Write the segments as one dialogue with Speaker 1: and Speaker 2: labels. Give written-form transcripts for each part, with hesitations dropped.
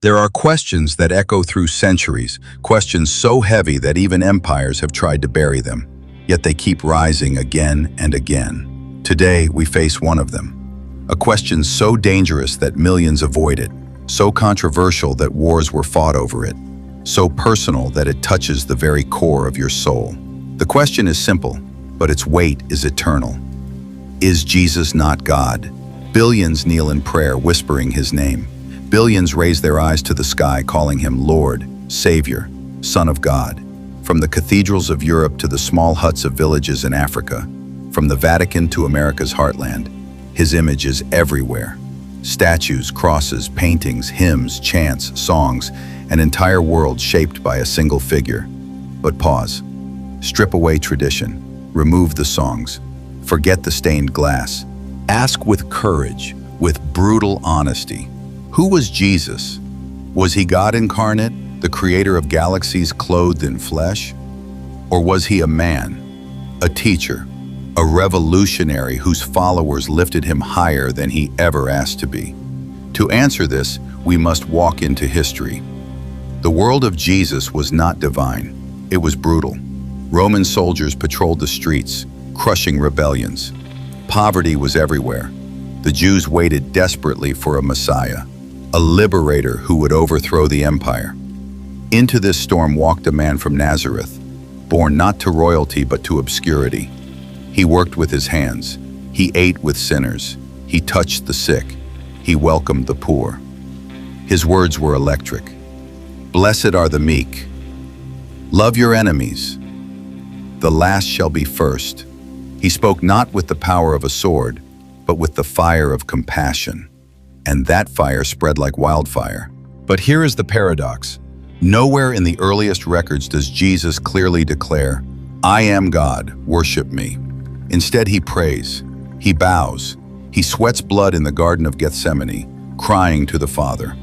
Speaker 1: There are questions that echo through centuries, questions so heavy that even empires have tried to bury them, yet they keep rising again and again. Today, we face one of them. A question so dangerous that millions avoid it, so controversial that wars were fought over it, so personal that it touches the very core of your soul. The question is simple, but its weight is eternal. Is Jesus not God? Billions kneel in prayer, whispering his name. Billions raise their eyes to the sky, calling him Lord, Savior, Son of God. From the cathedrals of Europe to the small huts of villages in Africa, from the Vatican to America's heartland, his image is everywhere. Statues, crosses, paintings, hymns, chants, songs, an entire world shaped by a single figure. But pause. Strip away tradition. Remove the songs. Forget the stained glass. Ask with courage, with brutal honesty. Who was Jesus? Was he God incarnate, the creator of galaxies clothed in flesh? Or was he a man, a teacher, a revolutionary whose followers lifted him higher than he ever asked to be? To answer this, we must walk into history. The world of Jesus was not divine. It was brutal. Roman soldiers patrolled the streets, crushing rebellions. Poverty was everywhere. The Jews waited desperately for a Messiah, a liberator who would overthrow the empire. Into this storm walked a man from Nazareth, born not to royalty but to obscurity. He worked with his hands. He ate with sinners. He touched the sick. He welcomed the poor. His words were electric. Blessed are the meek. Love your enemies. The last shall be first. He spoke not with the power of a sword, but with the fire of compassion. And that fire spread like wildfire. But here is the paradox. Nowhere in the earliest records does Jesus clearly declare, I am God, worship me. Instead, he prays, he bows, he sweats blood in the Garden of Gethsemane, crying to the Father.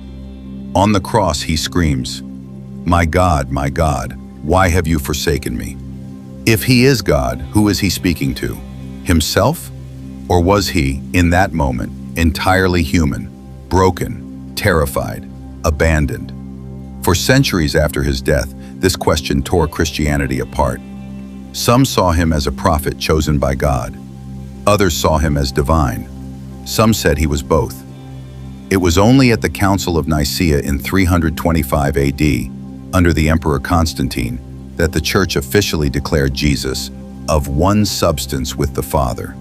Speaker 1: On the cross, he screams, my God, why have you forsaken me? If he is God, who is he speaking to? Himself? Or was he, in that moment, entirely human, broken, terrified, abandoned? For centuries after his death, this question tore Christianity apart. Some saw him as a prophet chosen by God. Others saw him as divine. Some said he was both. It was only at the Council of Nicaea in 325 AD, under the Emperor Constantine, that the Church officially declared Jesus of one substance with the Father.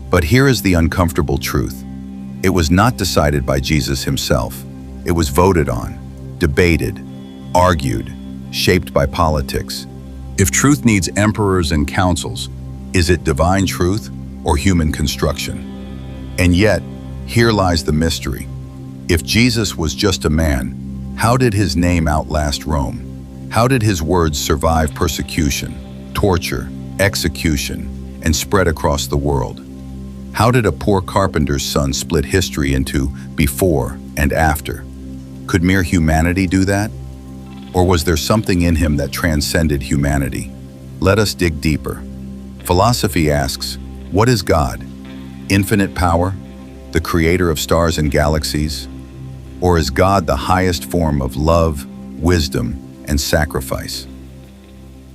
Speaker 1: But here is the uncomfortable truth. It was not decided by Jesus himself. It was voted on, debated, argued, shaped by politics. If truth needs emperors and councils, is it divine truth or human construction? And yet, here lies the mystery. If Jesus was just a man, how did his name outlast Rome? How did his words survive persecution, torture, execution, and spread across the world? How did a poor carpenter's son split history into before and after? Could mere humanity do that? Or was there something in him that transcended humanity? Let us dig deeper. Philosophy asks, what is God? Infinite power? The creator of stars and galaxies? Or is God the highest form of love, wisdom, and sacrifice?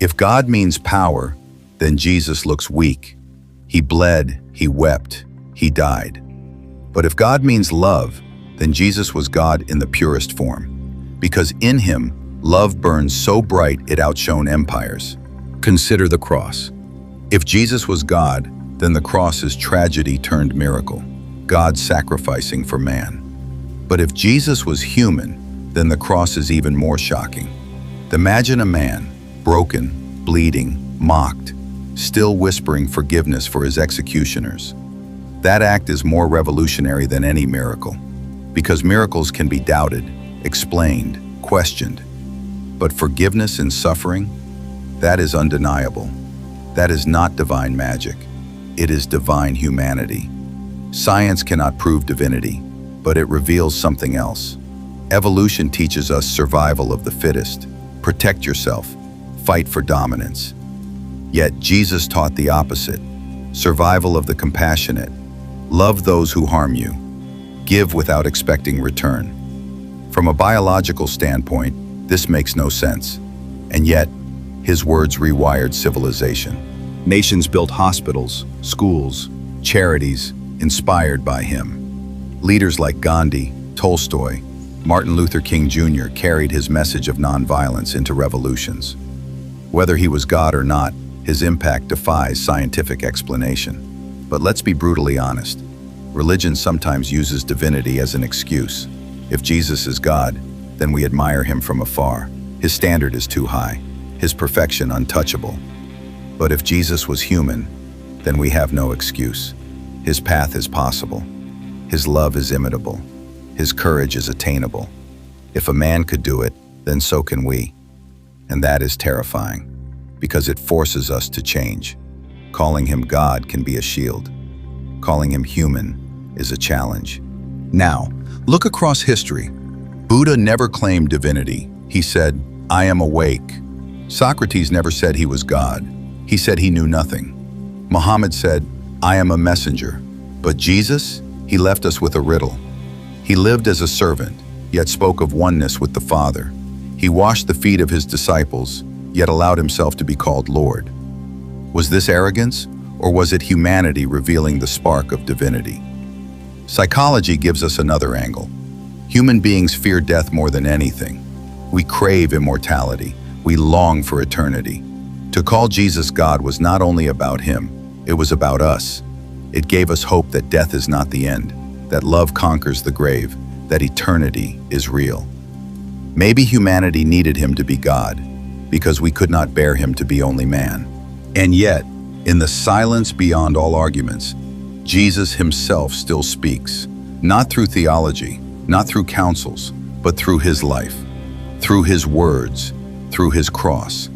Speaker 1: If God means power, then Jesus looks weak. He bled, he wept, he died. But if God means love, then Jesus was God in the purest form, because in him, love burns so bright it outshone empires. Consider the cross. If Jesus was God, then the cross is tragedy turned miracle, God sacrificing for man. But if Jesus was human, then the cross is even more shocking. Imagine a man, broken, bleeding, mocked, still whispering forgiveness for his executioners. That act is more revolutionary than any miracle, because miracles can be doubted, explained, questioned. But forgiveness in suffering, that is undeniable. That is not divine magic. It is divine humanity. Science cannot prove divinity, but it reveals something else. Evolution teaches us survival of the fittest. Protect yourself, fight for dominance. Yet Jesus taught the opposite, survival of the compassionate. Love those who harm you. Give without expecting return. From a biological standpoint, this makes no sense. And yet, his words rewired civilization. Nations built hospitals, schools, charities, inspired by him. Leaders like Gandhi, Tolstoy, Martin Luther King Jr. carried his message of nonviolence into revolutions. Whether he was God or not, his impact defies scientific explanation. But let's be brutally honest. Religion sometimes uses divinity as an excuse. If Jesus is God, then we admire him from afar. His standard is too high, his perfection untouchable. But if Jesus was human, then we have no excuse. His path is possible. His love is imitable. His courage is attainable. If a man could do it, then so can we. And that is terrifying, because it forces us to change. Calling him God can be a shield. Calling him human is a challenge. Now, look across history. Buddha never claimed divinity. He said, "I am awake." Socrates never said he was God. He said he knew nothing. Muhammad said, "I am a messenger." But Jesus, he left us with a riddle. He lived as a servant, yet spoke of oneness with the Father. He washed the feet of his disciples, yet allowed himself to be called Lord. Was this arrogance, or was it humanity revealing the spark of divinity? Psychology gives us another angle. Human beings fear death more than anything. We crave immortality. We long for eternity. To call Jesus God was not only about him, it was about us. It gave us hope that death is not the end, that love conquers the grave, that eternity is real. Maybe humanity needed him to be God, because we could not bear him to be only man. And yet, in the silence beyond all arguments, Jesus himself still speaks, not through theology, not through counsels, but through his life, through his words, through his cross.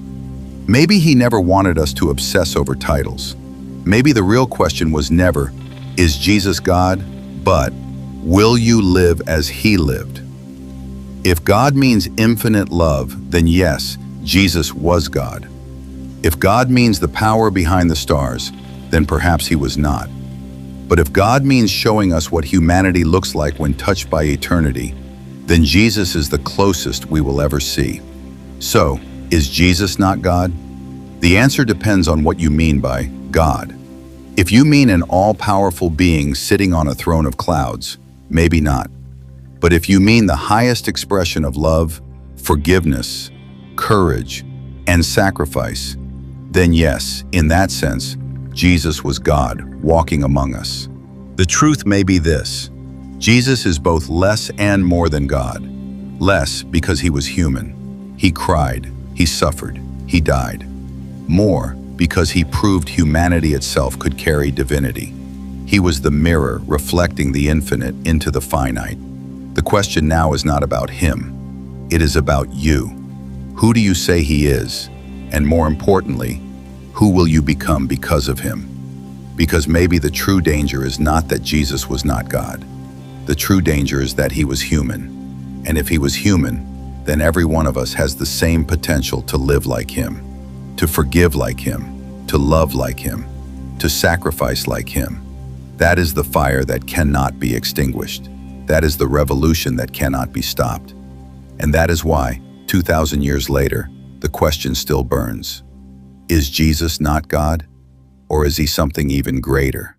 Speaker 1: Maybe he never wanted us to obsess over titles. Maybe the real question was never, is Jesus God? But, will you live as he lived? If God means infinite love, then yes, Jesus was God. If God means the power behind the stars, then perhaps he was not. But if God means showing us what humanity looks like when touched by eternity, then Jesus is the closest we will ever see. So, is Jesus not God? The answer depends on what you mean by God. If you mean an all-powerful being sitting on a throne of clouds, maybe not. But if you mean the highest expression of love, forgiveness, courage, and sacrifice, then yes, in that sense, Jesus was God walking among us. The truth may be this: Jesus is both less and more than God. Less because he was human. He cried, he suffered, he died. More because he proved humanity itself could carry divinity. He was the mirror reflecting the infinite into the finite. The question now is not about him. It is about you. Who do you say he is? And more importantly, who will you become because of him? Because maybe the true danger is not that Jesus was not God. The true danger is that he was human. And if he was human, then every one of us has the same potential to live like him, to forgive like him, to love like him, to sacrifice like him. That is the fire that cannot be extinguished. That is the revolution that cannot be stopped. And that is why, 2,000 years later, the question still burns. Is Jesus not God? Or is he something even greater?